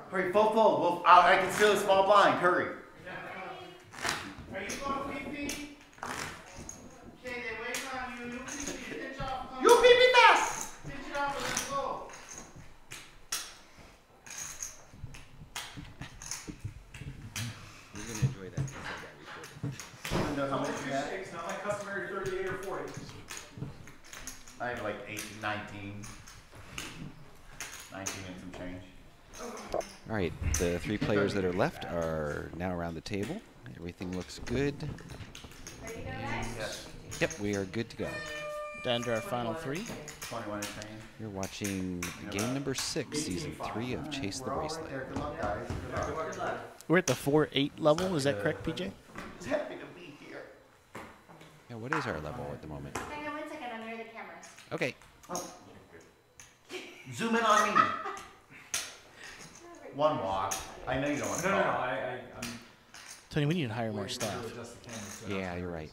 Hurry, full. I can steal a small blind. Hurry. Are you going pee-pee? Okay, they wait on you. You pee-pee. Pinch off. You pee-pee fast. Pinch it off and let's go. You're going to enjoy that because I got recorded. I know how much you have. It's not my customary 38 or 40. I have like 18, 19. 19 and some change. All right, the 3 players that are left are now around the table. Everything looks good. Ready to go, guys? Yes. Yep, we are good to go. Down to our final 3. 21 and change. You're watching game number 6, season 3 of Chase the Bracelet. Good luck, guys. Good luck. We're at the 4-8 level. Is that correct, PJ? It's happy to be here. Yeah, what is our level at the moment? Hang on 1 second. I'm near the camera. Okay. Oh. Zoom in on me. One walk. I know you don't want to. No. I'm Tony, we need to hire more staff. Yeah, you're right.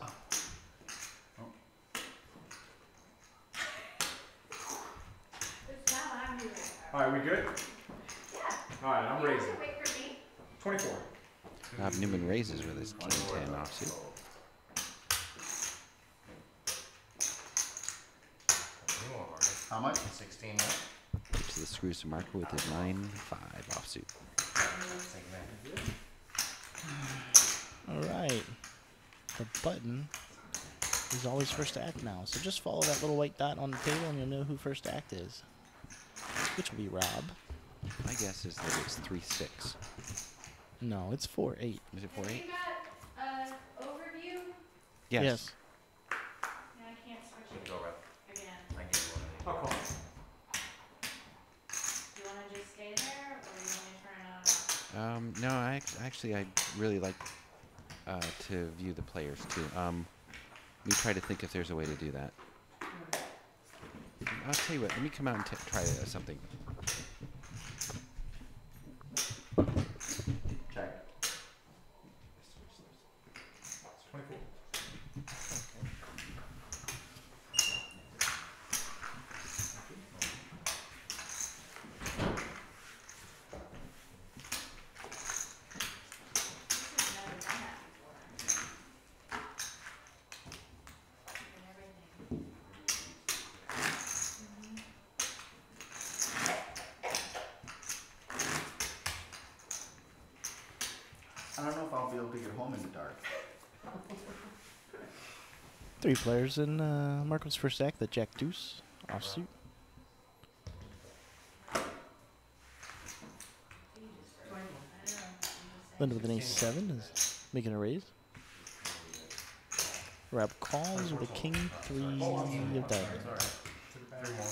Alright, we good? Yeah. Alright, I'm raising. Wait for me. 24. Newman raises with his Team 10 offsuit. How much? 16. Gets to the screws to marker with his 9-5 offsuit. All right. The button is always first to act now. So just follow that little white dot on the table and you'll know who first to act is. Which will be Rob. My guess is that it's 3-6. No, it's 4-8. Is it Have 4-8? you got overview? Yes. No, I can't switch it Go right. again. I give you one of Oh, cool. Do you want to just stay there, or do you want to turn it on? No, actually, I'd really like to view the players too. Let me try to think if there's a way to do that. I'll tell you what. Let me come out and try something. Check. 24. I don't know if I'll be able to get home in the dark. 3 players in Marco's first act. The Jack Deuce offsuit. Linda with an Ace-7 is making a raise. Rob calls with a King-3 of diamonds. 3 more.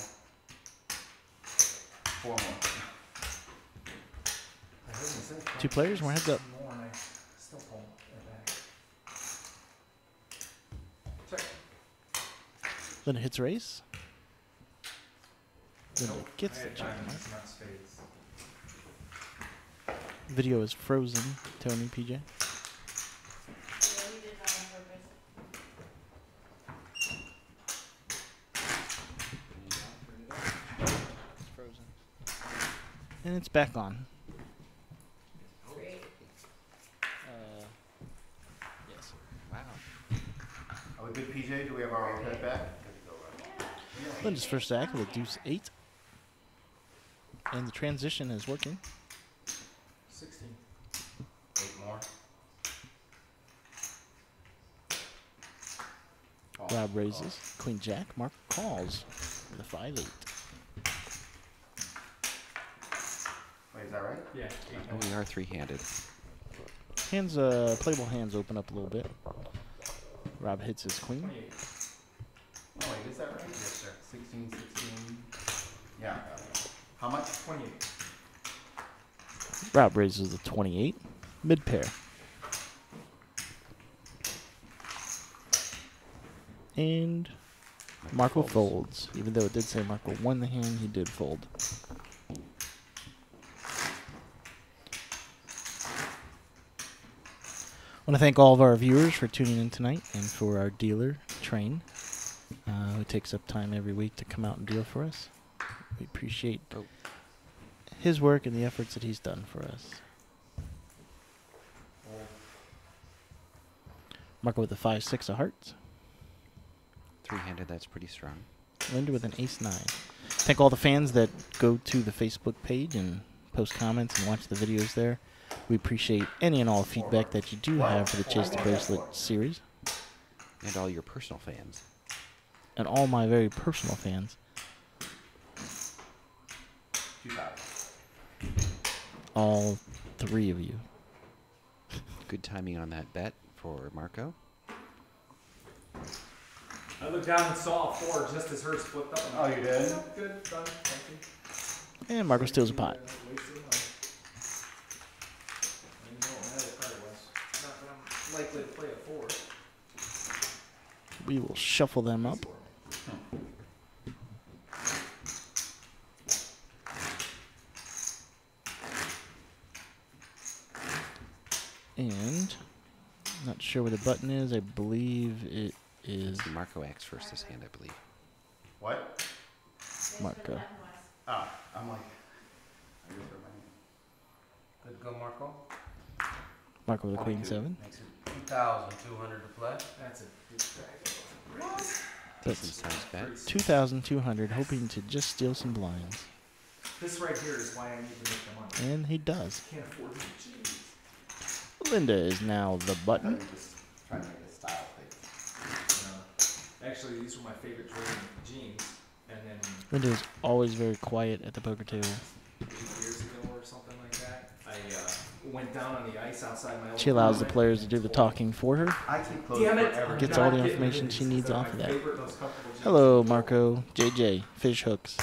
4 more. 2 players, more heads up. Linda hits raise. Linda gets the check mark. Video is frozen. Tony, PJ. Yeah, we did that on purpose. It's frozen. And it's back on. Great. Yes. Wow. Are we good, PJ? Do we have our overhead back? Linda's first act with a Deuce-8. And the transition is working. 16. 8 more. Rob raises. Queen-Jack. Mark calls with a 5-8. Wait, is that right? Yeah. Oh, we are 3-handed. Hands, playable hands open up a little bit. Rob hits his queen. 28. Oh, wait, is that right? Yes, sir. 16, 16. Yeah. How much? 28. Rob raises the 28. Mid pair. And Marco folds. Even though it did say Marco won the hand, he did fold. I want to thank all of our viewers for tuning in tonight, and for our dealer, Train, who takes up time every week to come out and deal for us. We appreciate his work and the efforts that he's done for us. Marco with a 5-6 of hearts. Three-handed, that's pretty strong. Linda with an ace-9. Thank all the fans that go to the Facebook page and post comments and watch the videos there. We appreciate any and all feedback that you do have for the Chase the Bracelet series. And all your personal fans. And all my very personal fans. 2,000. All 3 of you. Good timing on that bet for Marco. I looked down and saw a 4 just as hers flipped up. Oh, you did? Good, done. Thank you. And Marco steals a pot. Likely to play a 4. We will shuffle them up. And not sure where the button is. I believe it is Marco acts first this hand, I believe. What? Marco. Oh, I'm like, I just heard my name. Good go, Marco. Marco with a queen 7. Makes it 2,200 to play. That's a good strike. Decent That's size bet. 2,200, hoping to just steal some blinds. This right here is why I need to make the money. And he does. Can't afford it. Jeez. Linda is now the button. I'm just trying to make a style thing. Actually, these were my favorite Jordan jeans. And then Linda is always very quiet at the poker table. 8 years ago or something like that, I went down on the ice outside my old She allows the apartment players to and do the told- talking for her. I keep close Damn it! forever. Gets I'm all not the getting information these she needs because off of they're that. my favorite, those comfortable jeans. Hello, Marco. JJ, fish hooks.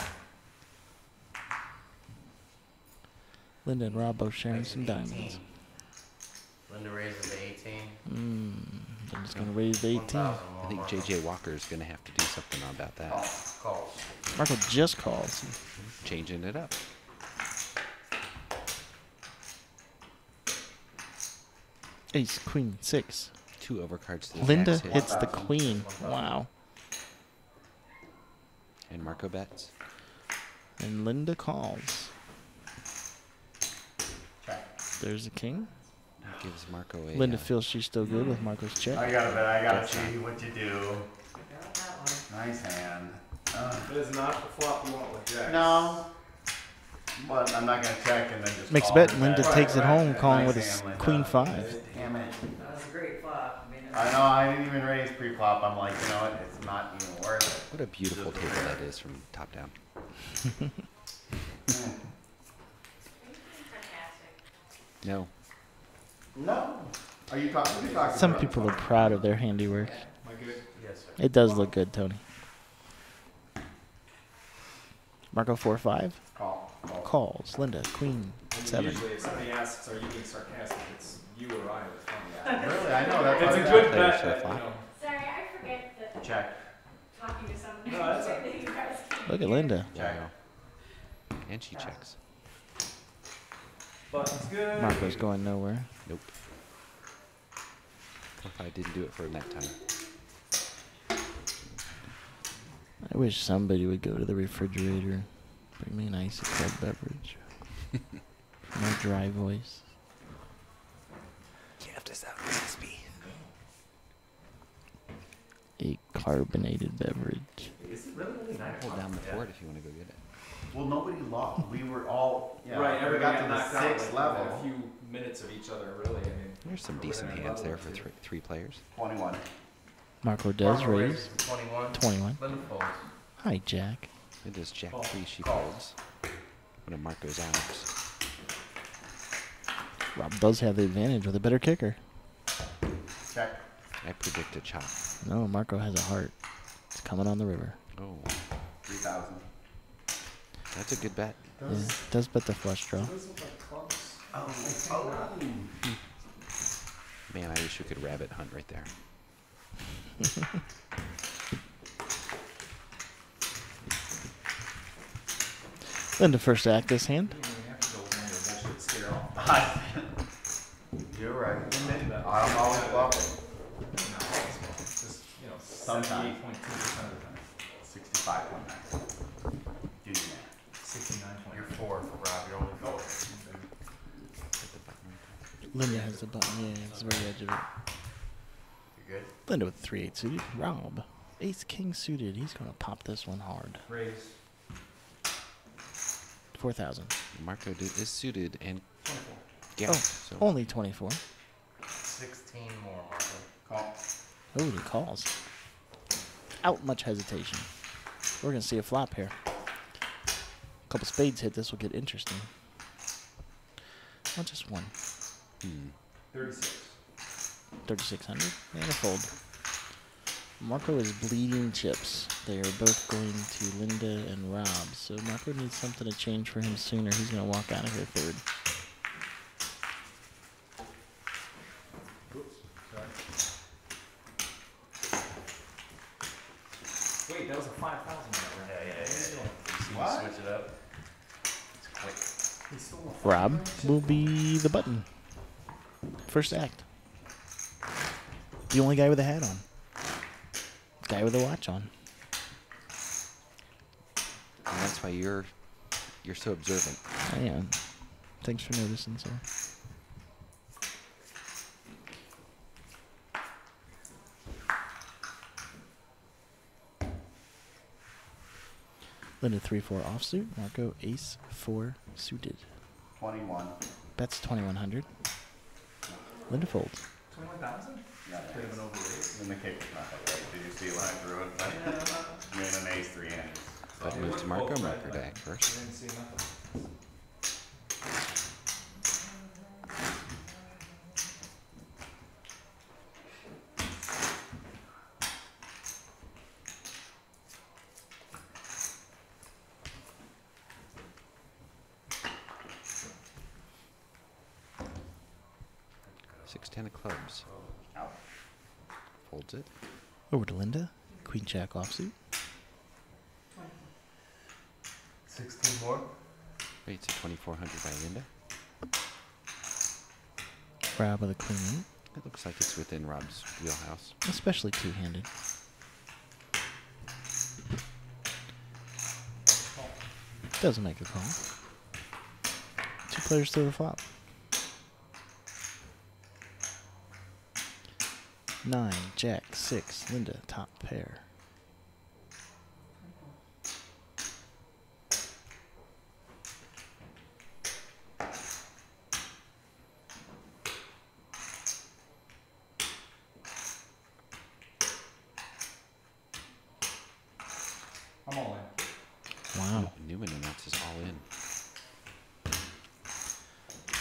Linda and Rob both sharing some diamonds. Linda raises to 18. I'm just going to raise the 18. 1,000 I think more, JJ Walker is going to have to do something about that. Calls. Marco just calls. Changing it up. Ace, queen, 6. 2 overcards to the Linda jacks hit. hits the queen. Wow. And Marco bets. And Linda calls. Check. There's a king. Gives Marco a... Linda feels she's still good with Marco's check. I gotta bet. I gotta see what you do. Nice hand. It is not the flop you want with jacks. No. But I'm not gonna check and then just Makes a call bet. it Linda back. takes it home, calling Nice with a hand, Linda. queen 5. Damn it. That's a great flop. I mean, I know, I didn't even raise pre-flop. I'm like, you know what? It's not even worth it. What a beautiful table that is from top down. Fantastic. No. No. Are you talking? Some people are proud of their handiwork. Am I good? Yes, sir. It does look good, Tony. Marco 4-5. Call. Calls. Linda, queen And 7. usually if somebody asks, are you being sarcastic, it's you or I that's funny. Really? I know. That's It's why a I good got- bet, so that, far. you know. Sorry, I forget that Check. talking to someone. No, that's all right. that you guys can't Look at hear. Linda. Check. Wow. And she checks. Button's good. Marco's going nowhere. Nope. If I didn't do it for him that time. I wish somebody would go to the refrigerator. Bring me an icy cold beverage. For my dry voice. You have to sound crispy. A carbonated beverage. Is it really only 9 Hold o'clock? down the Yeah. fort if you want to go get it. Well, nobody lost. We were all Right, We everybody got to the knocked out 6th like, level. within a few minutes of each other, really. I mean, There's some we're decent within a hands level there or for two. three players. 21. Marco does Marco raise. raises to 21. 21. Linda folds. Hi, Jack. It is Jack Call. 3, she Call. folds. One of Marco's outs. Rob does have the advantage with a better kicker. Check. I predict a chop. No, Marco has a heart. It's coming on the river. Oh, 3,000. that's a good bet. Yeah, does bet the flush draw. Those look like clubs. Oh. Man, I wish we could rabbit hunt right there. Linda first to act this hand. You don't even have to go in there, bullshit scare off. You're right. I'm always bluffing. No, it's just, you know, Sometimes. 78.2% of the time. 65.9. Do the math. 69.9. You're 4, Rob. You're only 4. Linda has the button. Yeah, it's the very edge of it. You good? Linda with 3-8 suited. Rob, ace king suited. He's gonna pop this one hard. Raise. 4,000. Marco is suited and 24. gapped. Oh, So only 24. 16 more, Marco. Call. Oh, he calls. Out much hesitation. We're gonna see a flop here. A couple spades hit. This will get interesting. Not just one. 36. 3,600 and a fold. Marco is bleeding chips. They are both going to Linda and Rob. So Marco needs something to change for him sooner. He's going to walk out of here third. Oops. Sorry. Wait, that was a 5,000 number. Yeah. What? Switch it up. It's quick. He stole a Rob will be the button. First act. The only guy with a hat on. Guy with a watch on. and that's why you're so observant. I am. Thanks for noticing, sir. Linda 3-4 offsuit. Marco ace 4 suited. 21. Bets 2,100. Linda folds. 21,000? Yeah, Bit of an overrated. And the kick was not that right. Did you see when I threw it? I made an ace 3 handed. But move to Marco. Marco to act first. I didn't see nothing. Six, 10 of clubs. Out. Folds it. Over to Linda. Queen Jack offsuit. 16 more. Rates at 2,400 by Linda. Rob with a queen It looks like it's within Rob's wheelhouse. 8. Especially two-handed. Doesn't make a call. Two players to the flop. 9, Jack, 6, Linda, top pair. I'm all in. Wow. Newman announces all in.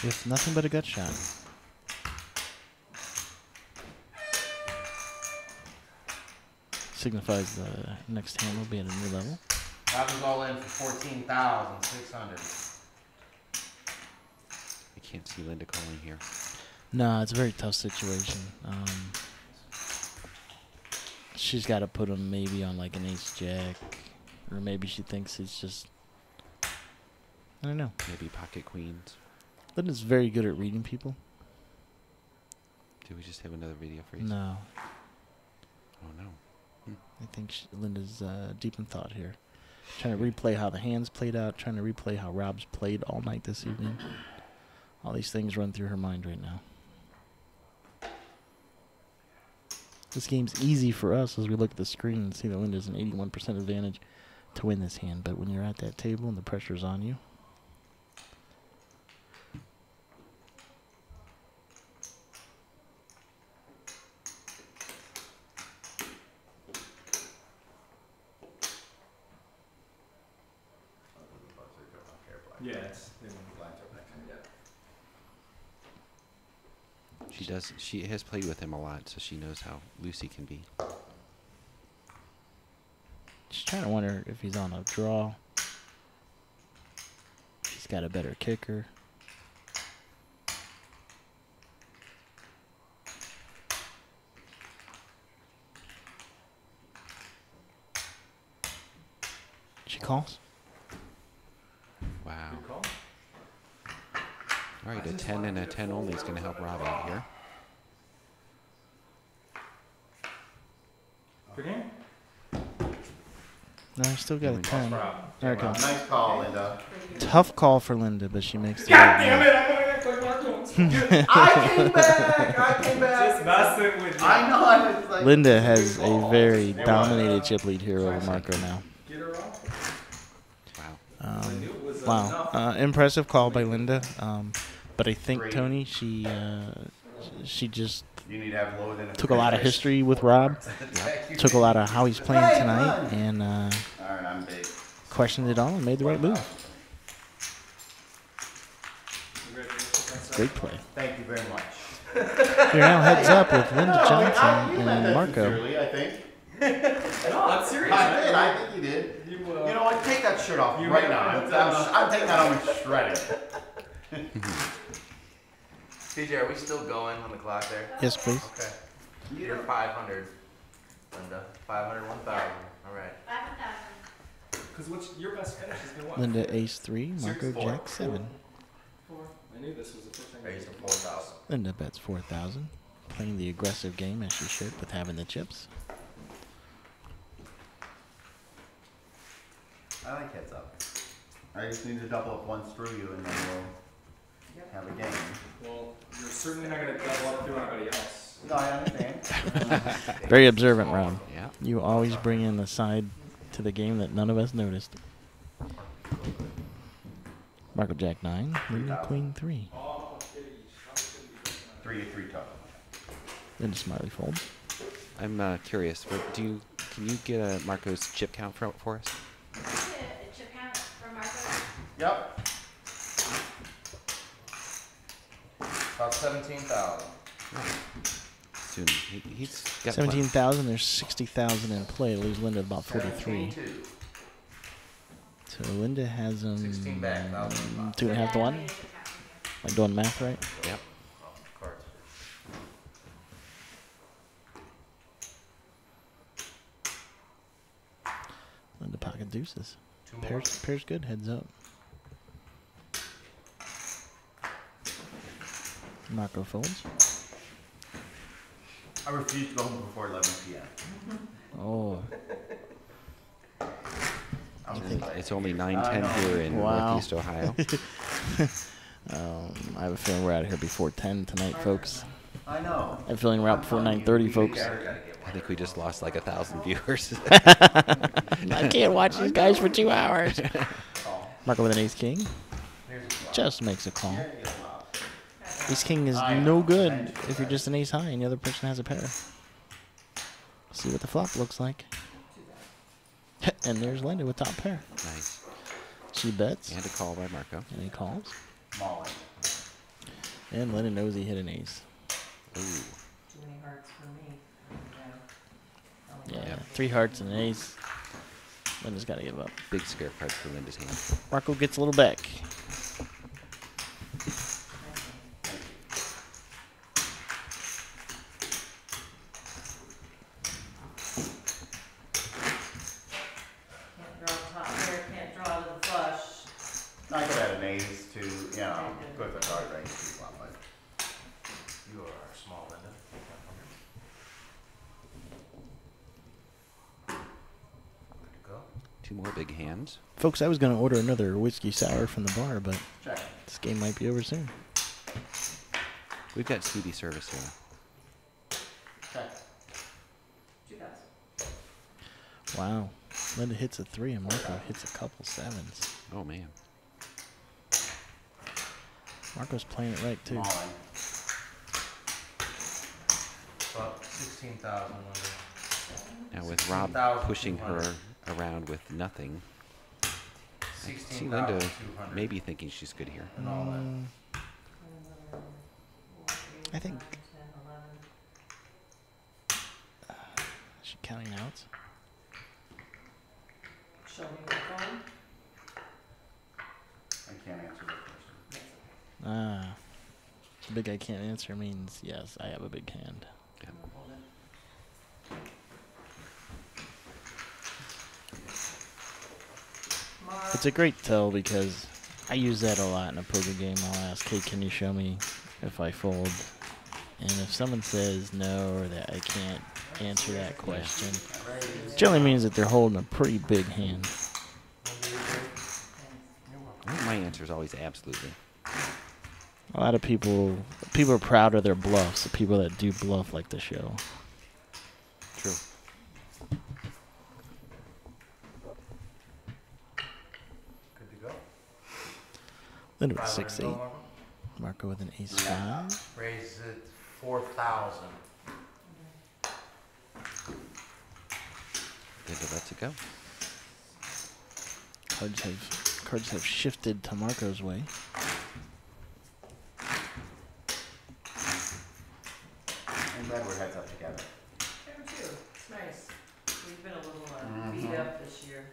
With nothing but a gut shot. Signifies the next hand will be at a new level. That was all in for 14,600. I can't see Linda calling here. No, it's a very tough situation. She's got to put him maybe on like an ace jack, or maybe she thinks it's just, I don't know. Maybe pocket queens. Linda's very good at reading people. Do we just have another video for you? No, Oh no. I think Linda's deep in thought here. Trying to replay how the hands played out, trying to replay how Rob's played all night this evening. All these things run through her mind right now. This game's easy for us as we look at the screen and see that Linda's an 81% advantage to win this hand. But when you're at that table and the pressure's on you, Yeah, it's. She has played with him a lot, so she knows how loose he can be. she's trying to wonder if he's on a draw. She's got a better kicker. She calls. All right, a 10 and a 10 only is going to help Rob out here. Good game? No, I still got a 10. There it comes. Nice call, Linda. Tough call for Linda, but she makes the God right damn move. it! I'm gonna act like Marco. I came back! I came back! Just messing with you. I know, I was like... Linda has a very dominated chip lead here over Marco now. Get her off. Wow. I knew it was Wow. enough. Impressive call by Linda. But I think, Tony, she just You need to have lower than took a lot of history with Rob, took a lot of how he's playing tonight, and Alright, I'm big. questioned it all and made the right move. Great play. Thank you very much. You're now heads up with Linda Johnson You meant and that Marco. sincerely, I think. No, that's serious. I did, I think you did. You, You know what, take that shirt off You right might now. put that I'm taking that home and shred it. TJ, are we still going on the clock there? Yes, please. Okay. You're 500, Linda. 500, 1,000. All right. 5,000. Because what's your best finish has been what? Linda ace 3, Marco Six, four. jack 7. I knew this was the first time. Raise to 4,000. Linda bets 4,000, playing the aggressive game as she should with having the chips. I like heads up. I just need to double up once through you and then we'll have a game. Well, you're certainly not going to double up through anybody else. No, I understand. Very observant, Rob. Yeah. You always bring in the side to the game that none of us noticed. Marco jack 9, Linda queen 3. 3 total. Linda Smiley folds. I'm curious. Can you get a Marco's chip count for us? A chip count for Marco. Yep. About 17,000. Soon. He's got 17,000, there's 60,000 in play. It leaves Linda about 43. 17,200. So Linda has 16 back, 1,000. 2.5 to 1. Am I doing math right? Yep. Cards. Linda pocket deuces. Two more. Pairs good, heads up. Marco folds. I refuse to go home before 11 p.m. Oh, I'm think just like- It's only 9:10 I know. here in Wow. Northeast Ohio. I have a feeling we're out of here before 10 tonight, folks. I know. I have a feeling we're out before 9:30, folks. I think we just lost like 1,000 viewers. I can't watch these guys for 2 hours. Oh, Marco with an ace king. here's a flop. Just makes a call. Here you go, flop. Ace king is no good if you're just an ace high and the other person has a pair. See what the flop looks like. And there's Linda with top pair. Nice. She bets, And a call by Marco. and he calls. Molly. And Linda knows he hit an ace. Ooh. Too many hearts for me. Yeah, Yep. 3 hearts and an ace. Linda's got to give up. Big scare card for Linda's hand. Marco gets a little back. Can't draw top pair, can't draw to the flush. I could add an ace to, you know, go with the card range to flop, but You are small, Linda. Good to go. 2 more big hands. Folks, I was going to order another whiskey sour from the bar, but check. this game might be over soon. We've got speedy service here. Check. 2,000. Wow. Linda hits a 3 and Marco hits a couple 7s. Oh, man. Marco's playing it right, too. Molly. About 16,000, Linda. Now with Rob 16,200. pushing her around with nothing, I see Linda 16,200. maybe thinking she's good here. And all that. I think 10, 11. is she counting out? Show me your phone. I can't answer that question. Ah. The big I can't answer means yes, I have a big hand. Yep. Hold it. It's a great tell because I use that a lot in a poker game. I'll ask, hey, can you show me if I fold? And if someone says no or that I can't answer that question, generally means that they're holding a pretty big hand. I think my answer is always absolutely. A lot of people are proud of their bluffs. The people that do bluff like to show. True. Good to go. Linda with 500 6-8. Marco. Marco with an ace-5. Raise it 4,000. Linda lets it go. Cards have shifted to Marco's way. I'm glad we're heads up together. Him too. It's nice. We've been a little beat up this year.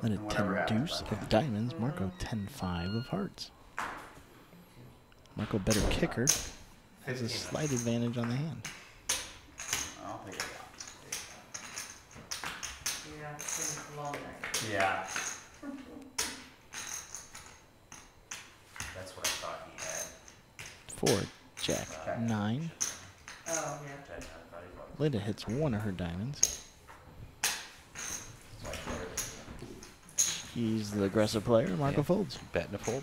Linda And whatever 10 happens, deuce fine. of diamonds. Marco 10-5 of hearts. Marco better kicker. Has a slight advantage on the hand. I'll take it Yeah, it's been a long night. down. Yeah. That's what I thought he had. 4, Jack, 9. Oh, yeah. I thought he was. Linda hits one of her diamonds. He's the aggressive player. Marco Yeah. folds. Bet and a fold.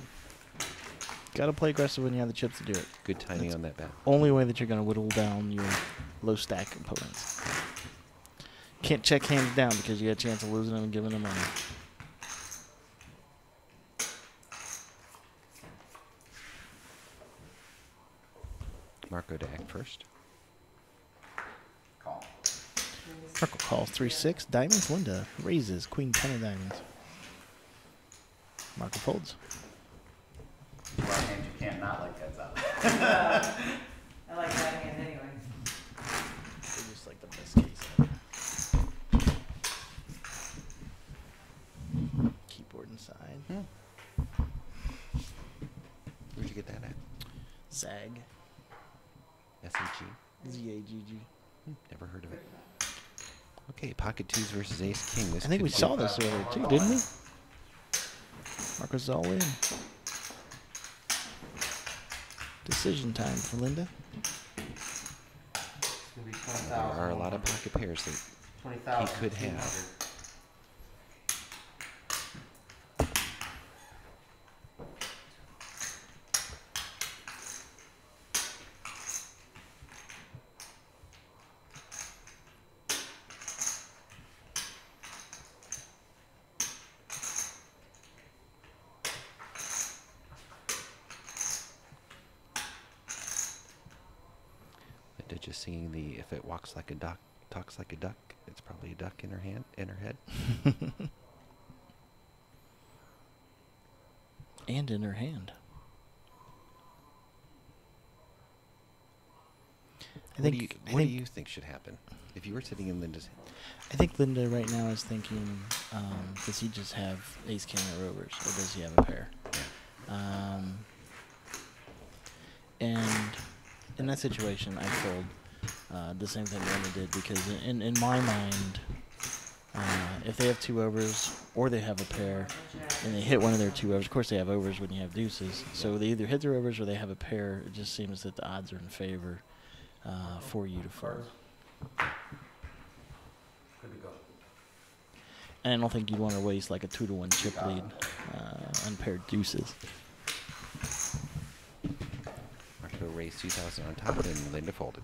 Gotta play aggressive when you have the chips to do it. Good timing on that bet. Only way that you're gonna whittle down your low stack opponents. Can't check hands down because you got a chance of losing them and giving them money. Marco to act first. Call. Marco calls 3-6. Diamonds. Linda raises. Queen 10 of diamonds. Marco folds. Well, and you can't not like heads up. I like that hand anyway. It's just like the best case ever. Keyboard inside. Where'd you get that at? Zag. SAG. Z-A-G-G. Never heard of it. Okay, pocket twos versus ace king. This I think could we be- saw this earlier too, didn't we? Marco's all in. Decision time for Linda. It's gonna be There are a lot of pocket pairs that 20,000. he could have. Linda just singing the "If it walks like a duck, talks like a duck." It's probably a duck in her hand, in her head. And in her hand. What do you think should happen if you were sitting in Linda's? I think Linda right now is thinking, does he just have ace king or overs, or does he have a pair? And in that situation, I fold the same thing Linda did, because in my mind, if they have two overs or they have a pair and they hit one of their two overs, of course they have overs when you have deuces, so they either hit their overs or they have a pair. It just seems that the odds are in favor for you to fold. Good to go. And I don't think you'd want to waste like a 2-to-1 chip lead on paired deuces. Marco raised 2,000 on top, and Linda folded.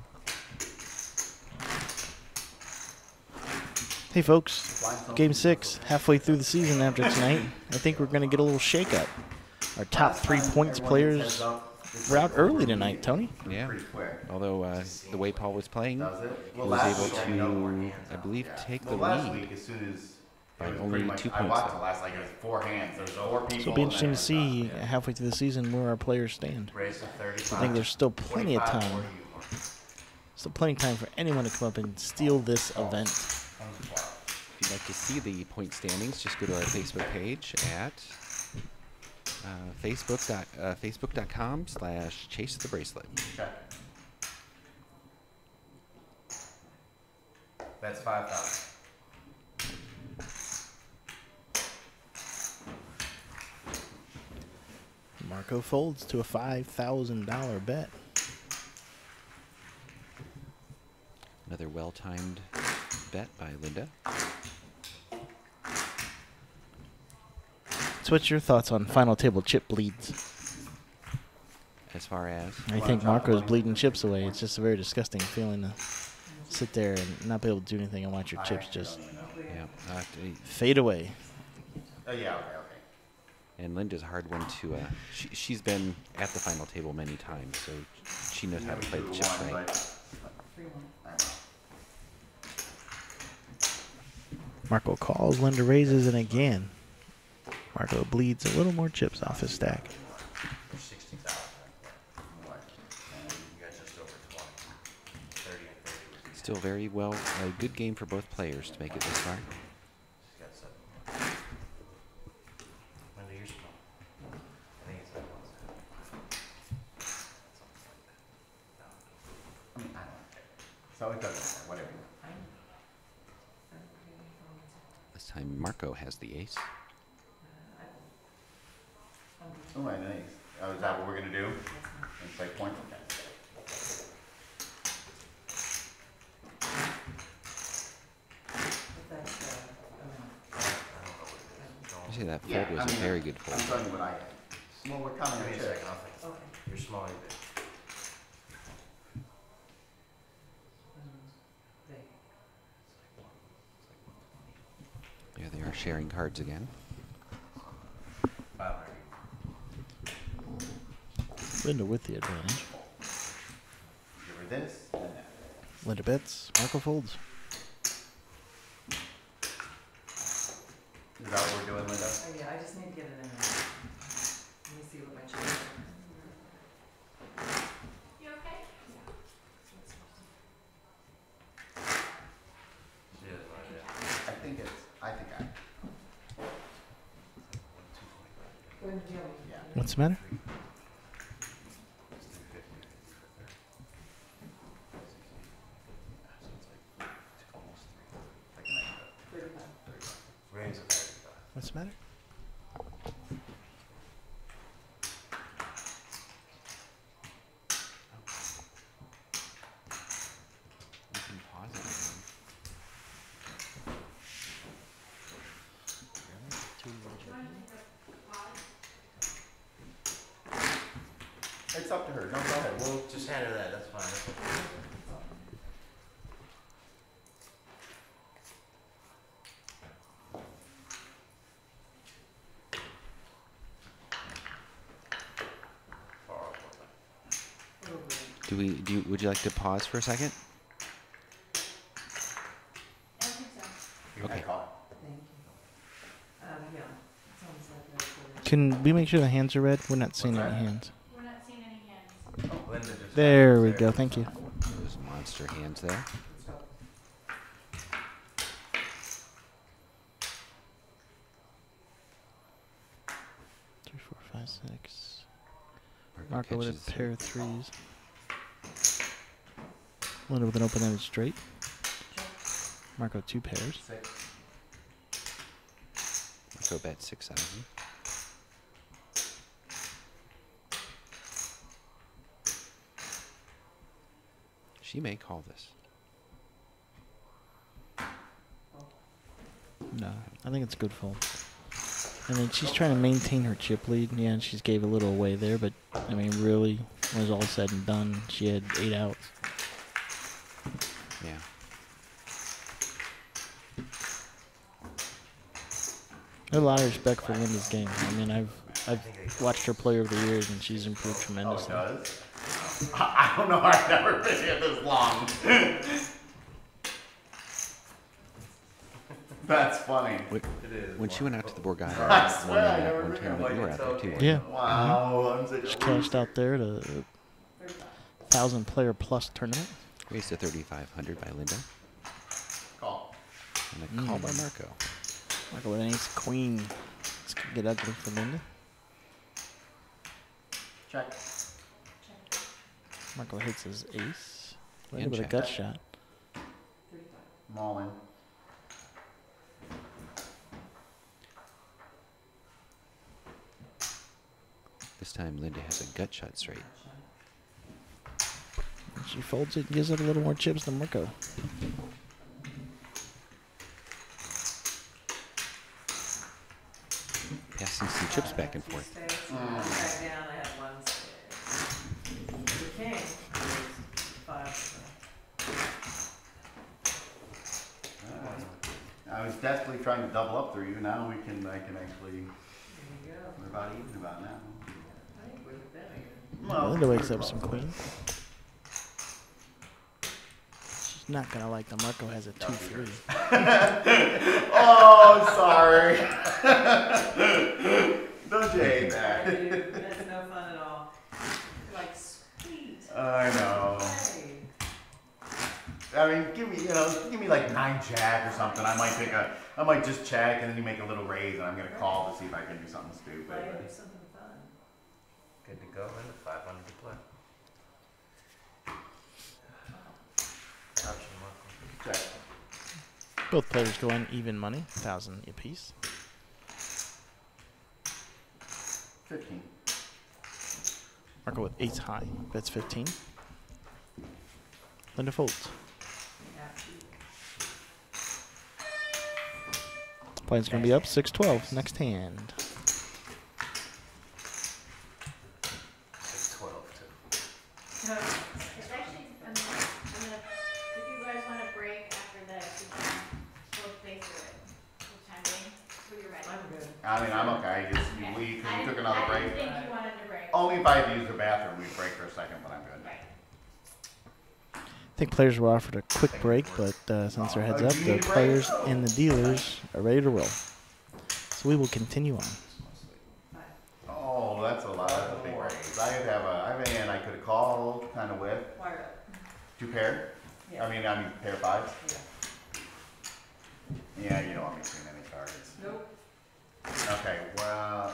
Hey folks, Game 6, halfway through the season after tonight. I think we're going to get a little shakeup. Our top 3 points players were out early tonight, Tony. Yeah. Pretty quick. Although the way Paul was playing, Does it? he was able to, I believe, take the Well, last lead. week, as soon as by it was only pretty much, 2 I points, watched though. the last, like, it was 4 hands. There's 4 people. So it'll be interesting to and then see halfway through the season where our players stand. Raise to 35. I think there's still plenty of 25 time. for you. Still plenty of time for anyone to come up and steal this event. If you'd like to see the point standings, just go to our Facebook page at facebook.com/chasethebracelet. Check. That's 5,000. Marco folds to a $5,000 bet. Another well-timed bet by Linda. So what's your thoughts on final table chip bleeds? As far as I think Marco's bleeding chips away. It's just a very disgusting feeling to sit there and not be able to do anything and watch your chips just fade away. Oh, yeah, okay. and Linda's a hard one to. She's been at the final table many times, so she knows how to play the chips right. Marco calls, Linda raises, and again, Marco bleeds a little more chips off his stack. 60,000. And you got just over 20. 30 and 30 was the Still very well, a good game for both players to make it this far. She's got 7. Linda, you're small. I think it's that one. I mean, I don't care. So it doesn't matter, whatever. This time Marco has the ace. Oh, nice. Oh, is that what we're gonna do? And play point? Okay. You see that fold Yeah, was I a mean, very good I'm fold. telling you what I had. Well, we're counting Give me our a chips. second, I'll think. Okay. You're small, you big. Yeah, they are sharing cards again. 500. Linda with the advantage. Give her this and that. Linda bets, Marco folds. Is that what we're doing, Linda? Oh, yeah, I just need to get it in there. Let me see what my chips are. You okay? She has no idea. I think Go ahead and deal. yeah. What's the matter? Range of 35. What's the matter? You can pause it. It's up to her. No, go ahead. We'll Just hand her that, that's fine. That's okay. Far off one. Would you like to pause for a second? I don't think so. Okay. I caught. Thank you. Yeah, sounds like that's what it is. Can we make sure the hands are red? We're not seeing any hands. We're not seeing any hands. Oh, Linda just. There we go, thank you. Those monster hands there. Let's go. Three, four, five, six. Marco Marco with catches a pair of threes. Linda with an open-ended straight. Marco 2 pairs. 6. Marco bet 6,000. She may call this. No, I think it's a good fold. I mean, she's trying to maintain her chip lead. Yeah, and she's gave a little away there, but I mean, really, when it's all said and done, she had 8 outs. Yeah. I have a lot of respect for Linda's game. I mean, I've watched her play over the years, and she's improved Oh, it tremendously. does? I don't know. I've never been here this long. That's funny. When, It is. when she went out to the Borgata I swear I one never one been tournament, you were out there too. weren't Yeah. you? Wow. I'm such a She cashed loser. out there at a 1,000-player plus tournament. Raised to 3,500 by Linda. Call. And a call by Marco. Marco with an ace queen. This could get ugly for Linda. Check. Marco hits his ace. Linda And with a check. gut shot. I'm all in. This time Linda has a gut shot straight. She folds it and gives it a little more chips than Marco. Passing some chips back and forth. Back down, I had one spade. The king is 5. I was desperately trying to double up through you. Now I can actually. There you go. We're about even about now. I think we're better. Linda wakes up some queen. She's not gonna like that Marco has a 2-3. Oh, sorry. Don't you hate that? That's no fun at all. Like, sweet. I know. Hey. I mean, give me like 9 jack or something. I might just check and then you make a little raise and I'm gonna call to see if I can do something stupid. Play or do something fun. Good to go, and 500 to play. Option mark. Check. Both players go in even money, 1,000 apiece. 15. Marco with ace high, bets 15. Linda folds. Playing's gonna be up 6-12. Next hand. 6-12 too. It's actually, I'm gonna, if you guys wanna break after this, we can both play through it. For the time being, when you're ready. I'm good. I mean, I'm okay. Just Okay. we I took didn't- another I break. didn't think you wanted to break. Only if I had to use the bathroom, we'd break for a second, but I'm good. Right. I think players were offered a quick break, but since they're heads up, the players and the dealers are ready to roll. So we will continue on. Oh, that's a lot. That's a big raise. I have a hand I could have called kind of with. Wire up. 2 pair? Yeah. I mean pair 5s? Yeah. Yeah, you don't want me seeing any cards. Nope. Okay, well,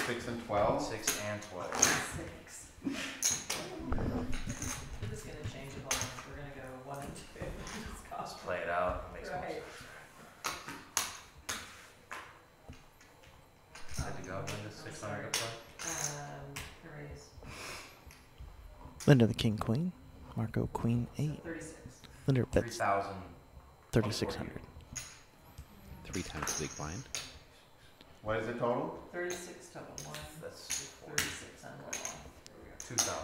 6 and 12. 6 and 12. 6. We're just gonna change it all. We're gonna go 1 and 2. Just Let's play it out. Makes more Right. sense. Good to go. Linda, 600 to play. Erase. Linda the king queen. Marco queen 8. 36. Linda bets 3,000. 3,600. 3 times the big blind. What is the total? 36 total. 1, That's 36 on the wall. 2,000.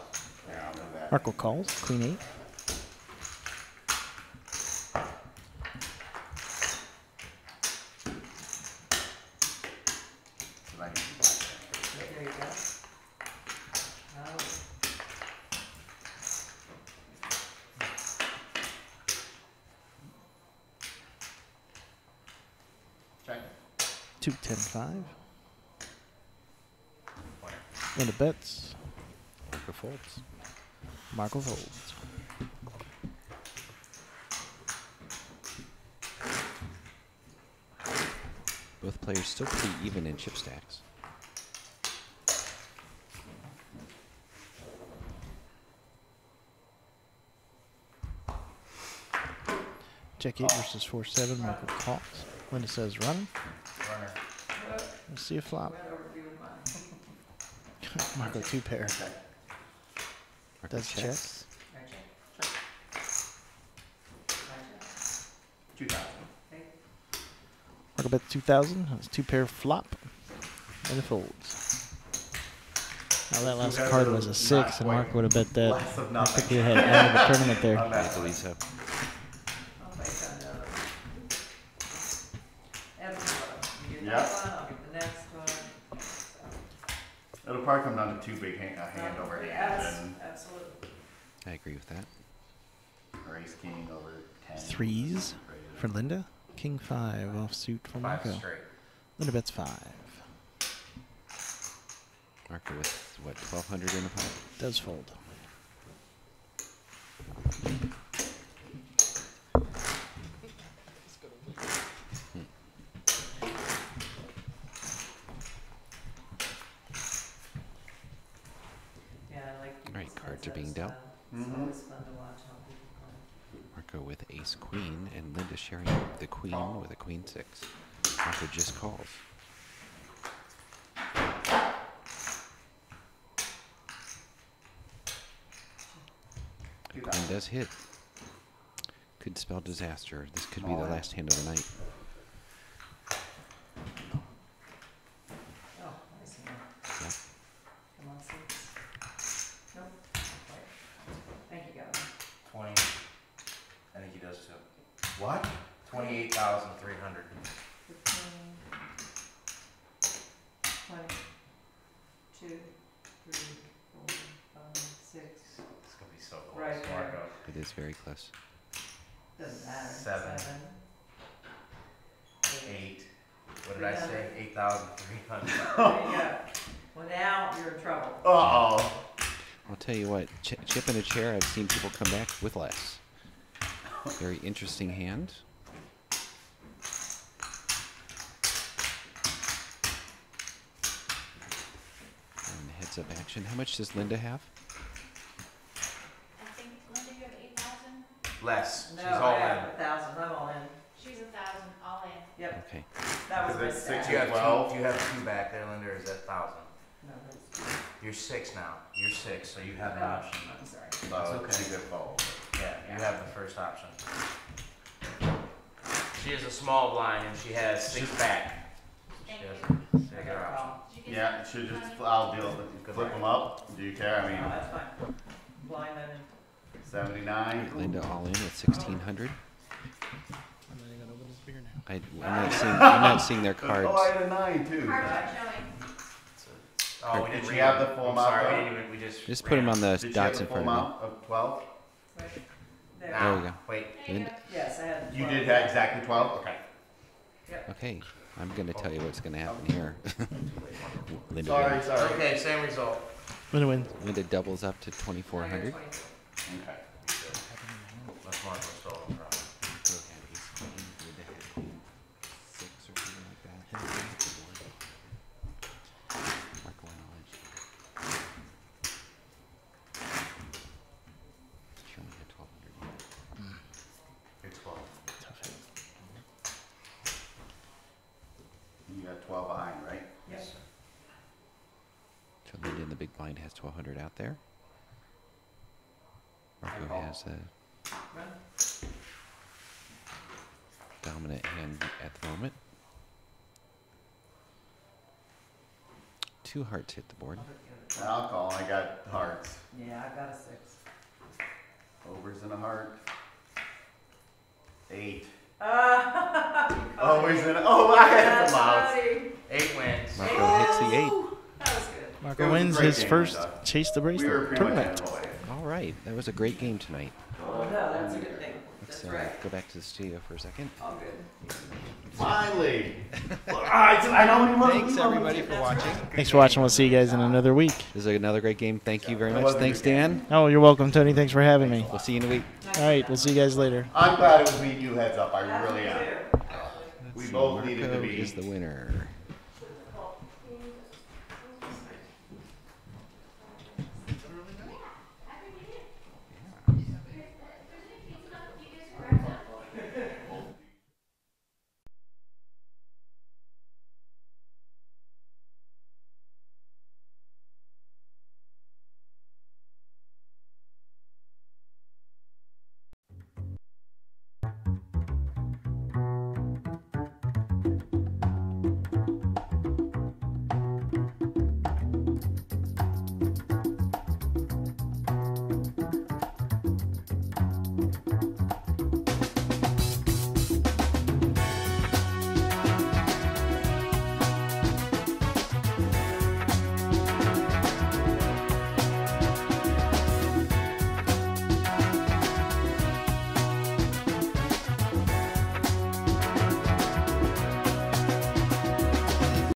Yeah, I'll do that. Marco calls queen 8. I need to buy that. There you go. Oh. Check. 2, 10, 5. Winner. Linda bets. Marco folds. Marco folds. Both players still pretty even in chip stacks. Jack 8 versus 4-7. Marco calls. Linda says run. Runner. Let's see a flop. Went over to with mine. Marco 2 pair. Marco Does checks. Right check. Right check. 2,000. Okay. Marco bets 2,000. That's 2 pair flop. And it folds. Now that last Two card has was a a 6, and not Marco would have bet that. Less of I nothing. think we had ended the tournament there. On that I one. believe so. I'll make another. Ebb and flow. You get Yeah. that one, I'll get the next one. So. It'll probably come down to 2 big hand over hand Yes, and absolutely. I agree with that. race king over 10. 3s for Linda. King 5 offsuit for 5 Marco. straight. Linda bets 5. Marco with, what, 1,200 in the pot? Does fold. Yeah, I like. Right, cards are being it's dealt. It's Mhm. always fun to watch how people play. Marco with ace queen, and Linda sharing the queen with a queen 6. Marco just calls. And does hit. Could spell disaster. This could be the last hand of the night. Oh, I see. Yeah. Come on, six. Nope. Not quite. Thank you, Gavin. 20. I think he does too. What? 28,300. 15, 20, 2, 3, 4, 5, 6. It's gonna be so close. Right there. Marco. It is very close. Doesn't matter. 7. 7. 8. What did I say? 8,300. There you go. Well, now you're in trouble. Uh-oh. I'll tell you what, chip in a chair, I've seen people come back with less. Very interesting hand. And heads up action. How much does Linda have? I think, Linda, you have 8,000? Less. No, She's all I have in. 1,000. I'm all in. She's 1,000, all in. Yep. Okay. That was Is my it stat. six You have 12? 2. You have 2 back there, Linda, or is that 1,000? No, that's You're 6 now. You're 6, so you have an Oh, option. I'm sorry. So It's it's a good fold. Yeah, you have the first option. She is a small blind and she has 6 back. Thank She has you. a bigger option. Did you get Yeah, that? should just, I'll deal with it. Flip them up. Do you care? I No, mean, that's fine. Blind and 79. Linda all in at 1,600. I'm not even gonna open this beer now. I'm not seeing their cards. Oh, I had a 9 too. Cards aren't showing. Oh, we Did didn't she read have them. the full I'm amount, sorry, we though? didn't even, we just. Just put them on the Did she have dots the in full front of me. amount of 12? right there. Now, There we go. Wait. There you Linda. go. Yes, I had. You 12. did have exactly 12? Okay. Okay, I'm going to tell you what's going to happen here. Linda, Sorry, wins. sorry. Okay, same result. Winner win. Linda doubles up to 2,400. Okay. That's Marco stolen from. You're 12. Tough hit. You got 12 behind, right? Yes. So Linda in the big blind has 1,200 out there. Marco has a Run. dominant hand at the moment. 2 hearts hit the board. I'll call. I got hearts. Yeah, I've got a 6. Overs and a heart. 8. Oh, Overs and a, oh, I had some outs. 8 wins. Marco hits the 8. That was good. It Marco was a wins great his game, first Linda. Chase the We were Bracelet pretty much tournament. annoyed. All right, that was a great game tonight. Oh, no, that's a good thing. Let's That's right. go back to the studio for a second. All good. Finally. I know you want Thanks everybody for watching. Thanks for watching. We'll see you guys in another week. This is another great game. Thank you very It much. was a Thanks, good game. Dan. Oh, you're welcome, Tony. Thanks for having me. We'll see you in a week. All right, we'll see you guys later. I'm glad it was me and you heads up. I really Me am. too. We Let's see, both needed to Marco be. is the winner.